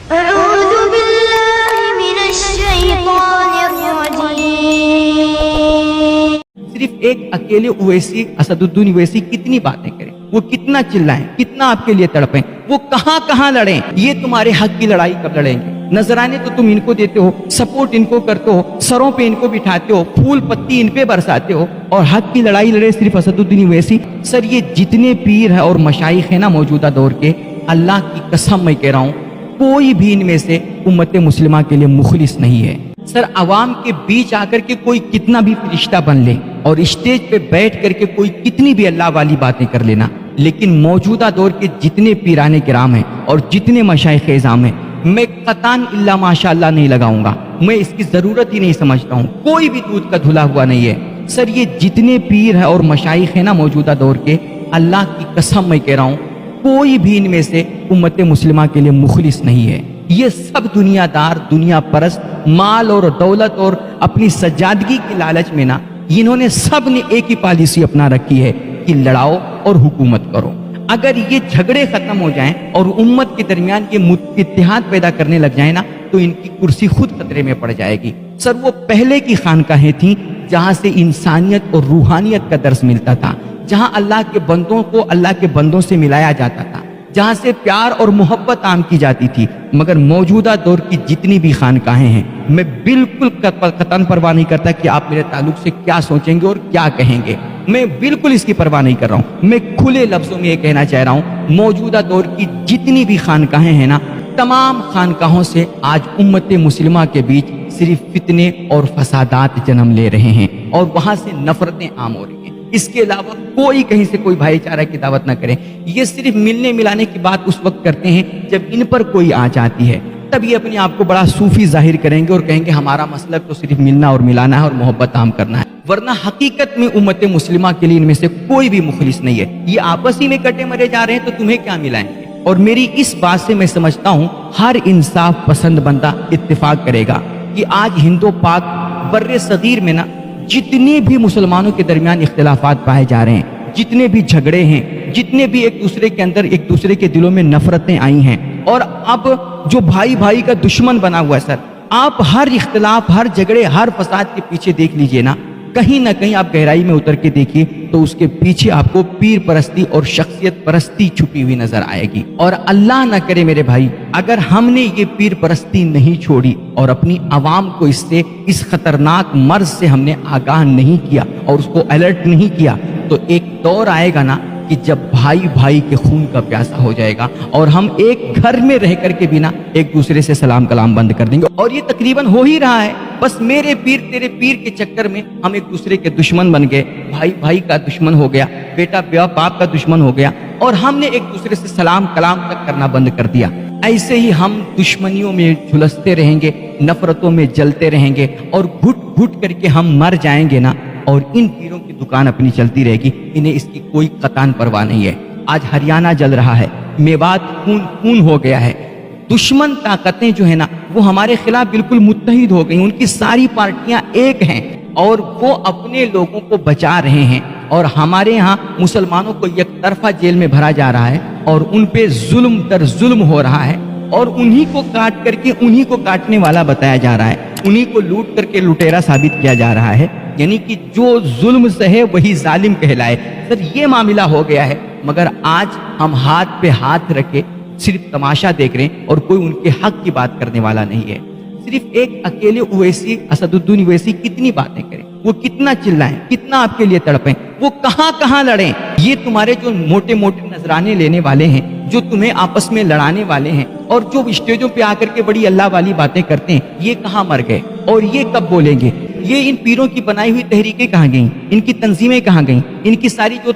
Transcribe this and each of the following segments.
أعوذ بالله من الشيطان الرجيم. صرف ایک اکیلے اویسی اسدالدین اویسی کتنی باتیں کریں، وہ کتنا چلائیں، کتنا آپ کے لیے تڑپیں، وہ کہاں کہاں لڑیں، یہ تمہارے حق کی لڑائی کب لڑیں گے؟ نذرانے تو تم ان کو دیتے ہو، سپورٹ ان کو کرتے ہو، سروں پہ ان کو بٹھاتے ہو، پھول پتی ان پہ برساتے ہو، اور حق کی لڑائی لڑے صرف اسدالدین اویسی؟ سر یہ جتنے پیر ہیں اور مشائخ ہیں نا موجودہ دور کے، اللہ کی قسم میں کہہ رہا ہوں کوئی بھی ان میں سے امت مسلمہ کے لیے مخلص نہیں ہے۔ سر عوام کے بیچ آ کر کے کوئی کتنا بھی فرشتہ بن لے اور اسٹیج پہ بیٹھ کر کے کوئی کتنی بھی اللہ والی باتیں کر لینا، لیکن موجودہ دور کے جتنے پیران کرام ہیں اور جتنے مشائخ اعظام ہیں، میں قطعاً الا ماشاء اللہ نہیں لگاؤں گا، میں اس کی ضرورت ہی نہیں سمجھتا ہوں، کوئی بھی دودھ کا دھلا ہوا نہیں ہے۔ سر یہ جتنے پیر ہیں اور مشائخ ہیں نا موجودہ دور کے، اللہ کی قسم میں کہہ رہا ہوں کوئی بھی ان میں سے امت مسلمہ کے لیے مخلص نہیں ہے۔ یہ سب دنیا دار، دنیا پرست، مال اور دولت اور اپنی سجادگی کی لالچ میں نا انہوں نے سب نے ایک ہی پالیسی اپنا رکھی ہے کہ لڑاؤ اور حکومت کرو۔ اگر یہ جھگڑے ختم ہو جائیں اور امت کے درمیان یہ اتحاد پیدا کرنے لگ جائیں نا تو ان کی کرسی خود خطرے میں پڑ جائے گی۔ سر وہ پہلے کی خانقاہیں تھیں جہاں سے انسانیت اور روحانیت کا درس ملتا تھا، جہاں اللہ کے بندوں کو اللہ کے بندوں سے ملایا جاتا تھا، جہاں سے پیار اور محبت عام کی جاتی تھی۔ مگر موجودہ دور کی جتنی بھی خانقاہیں ہیں، میں بالکل قطعاً پرواہ نہیں کرتا کہ آپ میرے تعلق سے کیا سوچیں گے اور کیا کہیں گے، میں بالکل اس کی پرواہ نہیں کر رہا ہوں۔ میں کھلے لفظوں میں یہ کہنا چاہ رہا ہوں موجودہ دور کی جتنی بھی خانقاہیں ہیں نا، تمام خانقاہوں سے آج امت مسلمہ کے بیچ صرف فتنے اور فسادات جنم لے رہے ہیں اور وہاں سے نفرتیں عام ہو رہی ہیں۔ اس کے علاوہ کوئی کہیں سے کوئی بھائی چارہ کی دعوت نہ کرے۔ یہ صرف ملنے ملانے کی بات اس وقت کرتے ہیں جب ان پر کوئی آنچ آتی ہے، تب یہ اپنے آپ کو بڑا صوفی ظاہر کریں گے اور کہیں گے ہمارا مسلک تو صرف ملنا اور ملانا ہے اور محبت عام کرنا ہے، ورنہ حقیقت میں امت مسلمہ کے لیے ان میں سے کوئی بھی مخلص نہیں ہے۔ یہ آپس ہی میں کٹے مرے جا رہے ہیں تو تمہیں کیا ملائیں گے؟ اور میری اس بات سے میں سمجھتا ہوں ہر انصاف پسند بندہ اتفاق کرے گا کہ آج ہند و پاک بر صغیر میں نا جتنے بھی مسلمانوں کے درمیان اختلافات پائے جا رہے ہیں، جتنے بھی جھگڑے ہیں، جتنے بھی ایک دوسرے کے اندر ایک دوسرے کے دلوں میں نفرتیں آئی ہیں، اور اب جو بھائی بھائی کا دشمن بنا ہوا ہے، سر آپ ہر اختلاف، ہر جھگڑے، ہر فساد کے پیچھے دیکھ لیجئے نا، کہیں نہ کہیں آپ گہرائی میں اتر کے دیکھیے تو اس کے پیچھے آپ کو پیر پرستی اور شخصیت پرستی چھپی ہوئی نظر آئے گی۔ اور اللہ نہ کرے میرے بھائی، اگر ہم نے یہ پیر پرستی نہیں چھوڑی اور اپنی عوام کو اس خطرناک مرض سے ہم نے آگاہ نہیں کیا اور اس کو الرٹ نہیں کیا، تو ایک دور آئے گا نا کہ جب بھائی بھائی کے خون کا پیاسا ہو جائے گا اور ہم ایک گھر میں رہ کر کے بنا ایک دوسرے سے سلام کلام بند کر دیں گے، اور یہ تقریباً ہو ہی رہا ہے۔ بس میرے پیر تیرے پیر کے چکر میں ہم ایک دوسرے کے دشمن بن گئے، بھائی بھائی کا دشمن ہو گیا، بیٹا باپ کا دشمن ہو گیا، اور ہم نے ایک دوسرے سے سلام کلام تک کرنا بند کر دیا۔ ایسے ہی ہم دشمنیوں میں جھلستے رہیں گے، نفرتوں میں جلتے رہیں گے، اور گھٹ گھٹ کر کے ہم مر جائیں گے نا، اور ان پیروں کی دکان اپنی چلتی رہے گی، انہیں اس کی کوئی قطعاً پرواہ نہیں ہے۔ آج ہریانہ جل رہا ہے، میوات خون خون ہو گیا ہے، دشمن طاقتیں جو ہیں نا وہ ہمارے خلاف بالکل متحد ہو گئیں، ان کی ساری پارٹیاں ایک ہیں اور وہ اپنے لوگوں کو بچا رہے ہیں، اور ہمارے ہاں مسلمانوں کو یک طرفہ جیل میں بھرا جا رہا ہے اور ان پہ ظلم در ظلم ہو رہا ہے، اور انہی کو کاٹ کر کے انہی کو کاٹنے والا بتایا جا رہا ہے، انہی کو لوٹ کر کے لٹیرا ثابت کیا جا رہا ہے، یعنی کہ جو ظلم سہے وہی ظالم کہلائے۔ سر یہ معاملہ ہو گیا ہے، مگر آج ہم ہاتھ پہ ہاتھ رکھے صرف تماشا دیکھ رہے ہیں اور کوئی ان کے حق کی بات کرنے والا نہیں ہے۔ صرف ایک اکیلے اویسی اسدالدین اویسی کتنی باتیں کریں، وہ کتنا چلائیں، کتنا آپ کے لیے تڑپیں، وہ کہاں کہاں لڑیں، یہ تمہارے جو موٹے موٹے نذرانے لینے والے ہیں، جو تمہیں آپس میں لڑانے والے ہیں اور جو اسٹیجوں پہ آ کر کے بڑی اللہ والی باتیں کرتے ہیں، یہ کہاں مر گئے اور یہ کب بولیں گے؟ یہ ان پیروں کی بنائی ہوئی تحریکیں کہاں گئیں، ان کی تنظیمیں کہاں گئیں، ان کی ساری جو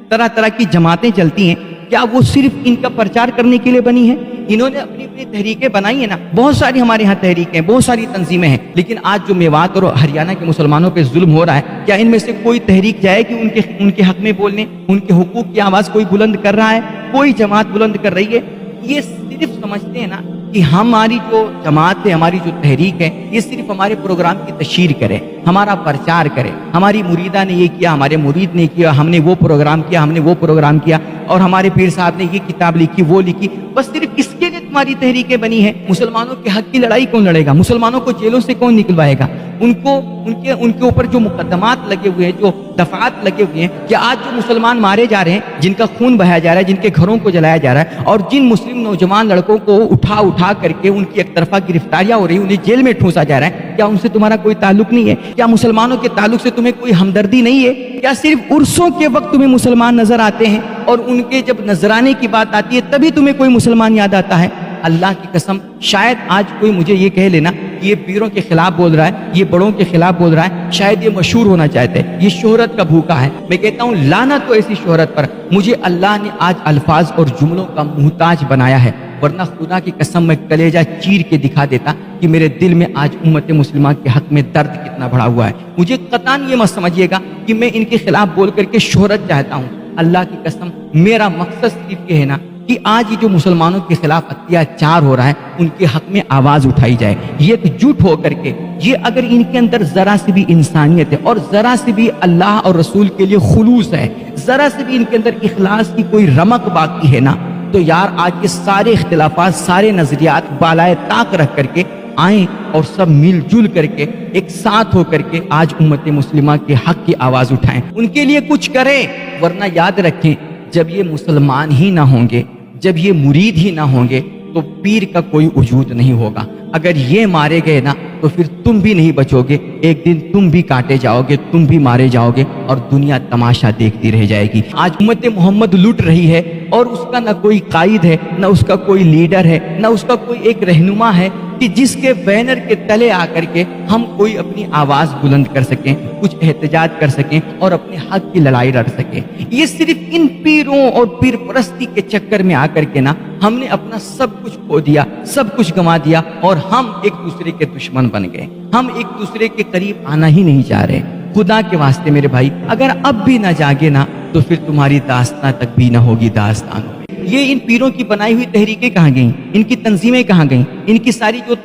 طرح طرح کی جماعتیں چلتی ہیں، کیا وہ صرف ان کا پرچار کرنے کے لیے بنی ہیں؟ انہوں نے اپنی اپنی تحریکیں بنائی ہیں نا، بہت ساری ہمارے ہاں تحریکیں، بہت ساری تنظیمیں ہیں، لیکن آج جو میوات اور ہریانہ کے مسلمانوں پہ ظلم ہو رہا ہے، کیا ان میں سے کوئی تحریک جائے کہ ان کے حق میں بولنے، ان کے حقوق کی آواز کوئی بلند کر رہا ہے؟ کوئی جماعت بلند کر رہی ہے؟ یہ صرف سمجھتے ہیں نا کہ ہماری جو جماعت ہے، ہماری جو تحریک ہے، یہ صرف ہمارے پروگرام کی تشہیر کرے، ہمارا پرچار کرے، ہماری مریدہ نے یہ کیا، ہمارے مرید نے کیا، ہم نے وہ پروگرام کیا، ہم نے وہ پروگرام کیا، اور ہمارے پیر صاحب نے یہ کتاب لکھی، وہ لکھی، بس صرف اس کے لیے तुम्हारी तहरीकें बनी है। मुसलमानों के हक की लड़ाई कौन लड़ेगा? मुसलमानों को जेलों से कौन निकलवाएगा? उनको उनके ऊपर जो मुकदमात लगे हुए हैं, जो दफात लगे हुए हैं, कि आज जो मुसलमान मारे जा रहे हैं, जिनका खून बहाया जा रहा है, जिनके घरों को जलाया जा रहा है, और जिन मुस्लिम नौजवान लड़कों को उठा करके उनकी एक तरफा गिरफ्तारियां हो रही, उन्हें जेल में ठूंसा जा रहा है, क्या उनसे तुम्हारा कोई ताल्लुक नहीं है? क्या मुसलमानों के ताल्लुक से तुम्हें कोई हमदर्दी नहीं है? क्या सिर्फ उर्सों के वक्त तुम्हें मुसलमान नजर आते हैं और उनके जब नजराने की बात आती है तभी तुम्हें कोई मुसलमान याद आता है? अल्लाह की कसम, शायद आज कोई मुझे ये कह लेना कि ये पीरों के खिलाफ बोल रहा है, ये बड़ों के खिलाफ बोल रहा है, शायद ये मशहूर होना चाहते हैं, ये शोहरत का भूखा है। मैं कहता हूँ लानत तो ऐसी शोहरत पर, मुझे अल्लाह ने आज अल्फाज और जुमलों का मुहताज बनाया है, वरना खुदा की कसम मैं कलेजा चीर के दिखा देता कि मेरे दिल में आज उम्मत मुस्लिमा के हक में दर्द कितना बढ़ा हुआ है। मुझे कतान ये मत समझिएगा कि मैं इनके खिलाफ बोल करके शोहरत चाहता हूँ। अल्लाह की कसम, मेरा मकसद सिर्फ ये है ना कि आज ये जो मुसलमानों के खिलाफ अत्याचार हो रहा है उनके हक में आवाज उठाई जाए, ये एकजुट होकर के। ये अगर इनके अंदर जरा सी भी इंसानियत है और जरा सी भी अल्लाह और रसूल के लिए खुलूस है, जरा सी भी इनके अंदर इखलास की कोई रमक बाकी है ना, तो यार आज ये सारे इख्तिलाफात, सारे नजरियात बालाए ताक रख करके आए और सब मिलजुल करके एक साथ होकर के आज उम्मत मुस्लिमा के हक की आवाज उठाएं, उनके लिए कुछ करें। वरना याद रखें, जब ये मुसलमान ही ना होंगे, जब ये मुरीद ही ना होंगे, तो पीर का कोई वजूद नहीं होगा। अगर ये मारे गए ना तो फिर तुम भी नहीं बचोगे, एक दिन तुम भी काटे जाओगे, तुम भी मारे जाओगे और दुनिया तमाशा देखती रह जाएगी। आज उम्मत मोहम्मद लुट रही है और उसका ना कोई कायद है, ना उसका कोई लीडर है, ना उसका कोई एक रहनुमा है कि जिसके बैनर के तले आकर के हम कोई अपनी आवाज बुलंद कर सकें, कुछ एहतजाज कर सकें और अपने हक की लड़ाई लड़ सकें। ये सिर्फ इन पीरों और पीर परस्ती के चक्कर में आकर के ना हमने अपना सब कुछ खो दिया, सब कुछ गंवा दिया और हम एक दूसरे के दुश्मन बन गए। हम एक दूसरे के करीब आना ही नहीं चाह रहे। खुदा के वास्ते मेरे भाई, अगर अब भी ना जागे ना तो फिर तुम्हारी दास्तां तक भी ना होगी दास्तानों में। ये इन पीरों की बनाई हुई तहरीकें कहाँ गईं? इनकी तंजीमें कहाँ गईं? इनकी सारी जो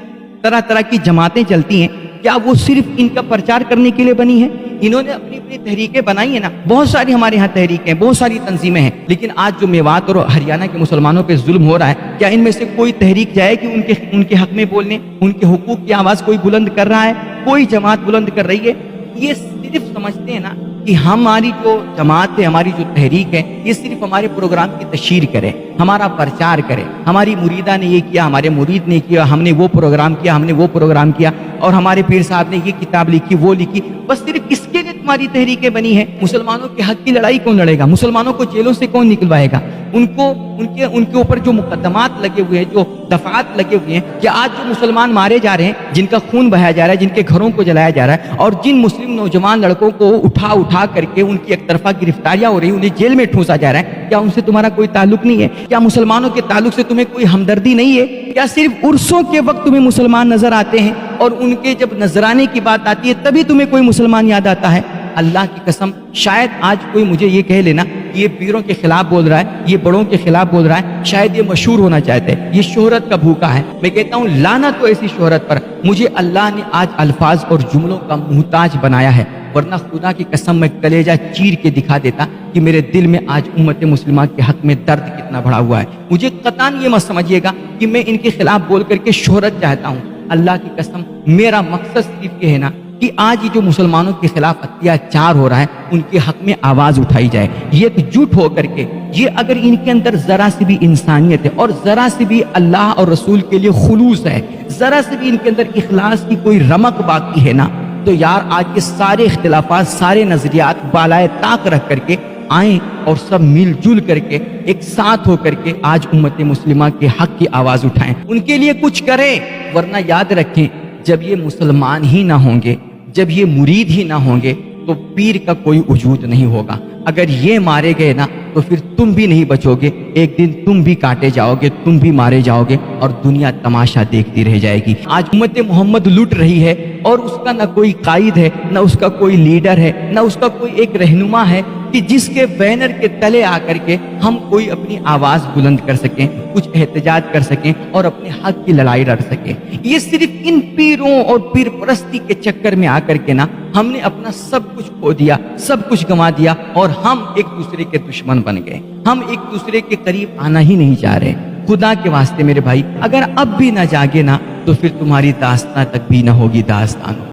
तरह तरह की जमातें चलती हैं, क्या वो सिर्फ इनका प्रचार करने के लिए बनी है? इन्होंने अपनी अपनी तहरीकें बनाई है ना, बहुत सारी हमारे यहाँ तहरीकें हैं, बहुत सारी तंजीमें हैं, लेकिन आज जो मेवात और हरियाणा के मुसलमानों पे जुल्म हो रहा है, क्या इनमें से कोई तहरीक जाए कि उनके हक में बोलने, उनके हुकूक की आवाज कोई बुलंद कर रहा है? कोई जमात बुलंद कर रही है? ये सिर्फ समझते हैं ना कि हमारी जो जमात है, हमारी जो तहरीक है, ये सिर्फ हमारे प्रोग्राम की तशहीर करे, हमारा प्रचार करे। हमारी मुरीदा ने ये किया, हमारे मुरीद ने किया, हमने वो प्रोग्राम किया, हमने वो प्रोग्राम किया, और हमारे पीर साहब ने ये किताब लिखी, वो लिखी, बस सिर्फ इसके लिए तुम्हारी तहरीकें बनी है। मुसलमानों के हक की लड़ाई कौन लड़ेगा? मुसलमानों को जेलों से कौन निकलवाएगा? उनके ऊपर जो मुकदमात लगे हुए हैं, जो दफात लगे हुए हैं, कि आज जो मुसलमान मारे जा रहे हैं, जिनका खून बहाया जा रहा है, जिनके घरों को जलाया जा रहा है, और जिन मुस्लिम नौजवान लड़कों को उठा करके उनकी एक तरफा गिरफ्तारियां हो रही, उन्हें जेल में ठूंसा जा रहा है, क्या उनसे तुम्हारा कोई ताल्लुक नहीं है? क्या मुसलमानों के ताल्लुक से तुम्हें कोई हमदर्दी नहीं है? क्या सिर्फ उर्सों के वक्त तुम्हें मुसलमान नजर आते हैं और उनके जब नजराने की बात आती है तभी तुम्हें कोई मुसलमान याद आता है? अल्लाह की कसम, शायद आज कोई मुझे ये कह लेना कि ये पीरों के खिलाफ बोल रहा है, ये बड़ों के खिलाफ बोल रहा है, शायद ये मशहूर होना चाहते हैं, ये शोहरत का भूखा है। मैं कहता हूँ लानत तो ऐसी शोहरत पर, मुझे अल्लाह ने आज अल्फाज और जुमलों का मुहताज बनाया है, वरना खुदा की कसम मैं कलेजा चीर के दिखा देता कि मेरे दिल में आज उम्मत मुस्लिमा के हक में दर्द कितना बढ़ा हुआ है। मुझे कतान ये मत समझिएगा कि मैं इनके खिलाफ बोल करके शोहरत चाहता हूँ। अल्लाह की कसम, मेरा मकसद सिर्फ ये है ना कि आज ये जो मुसलमानों के खिलाफ अत्याचार हो रहा है उनके हक में आवाज उठाई जाए, ये एकजुट होकर के। ये अगर इनके अंदर जरा सी भी इंसानियत है और जरा सी भी अल्लाह और रसूल के लिए खुलूस है, जरा सी भी इनके अंदर इखलास की कोई रमक बाकी है ना, तो यार आज ये सारे इख्तिलाफात, सारे नजरियात बालाए ताक रख करके आए और सब मिलजुल करके एक साथ होकर के आज उम्मत मुस्लिमा के हक की आवाज उठाएं, उनके लिए कुछ करें। वरना याद रखें, जब ये मुसलमान ही ना होंगे, जब ये मुरीद ही ना होंगे, तो पीर का कोई वजूद नहीं होगा। अगर ये मारे गए ना तो फिर तुम भी नहीं बचोगे, एक दिन तुम भी काटे जाओगे, तुम भी मारे जाओगे और दुनिया तमाशा देखती रह जाएगी। आज उम्मत मोहम्मद लुट रही है और उसका ना कोई कायद है, ना उसका कोई लीडर है, ना उसका कोई एक रहनुमा है कि जिसके बैनर के तले आकर के हम कोई अपनी आवाज बुलंद कर सकें, कुछ एहतजाज कर सकें और अपने हक की लड़ाई लड़ सकें। ये सिर्फ इन पीरों और पीर परस्ती के चक्कर में आकर के ना हमने अपना सब कुछ खो दिया, सब कुछ गंवा दिया और हम एक दूसरे के दुश्मन बन गए। हम एक दूसरे के करीब आना ही नहीं चाह रहे। خدا کے واسطے میرے بھائی، اگر اب بھی نہ جاگے نا تو پھر تمہاری داستان تک بھی نہ ہوگی داستان.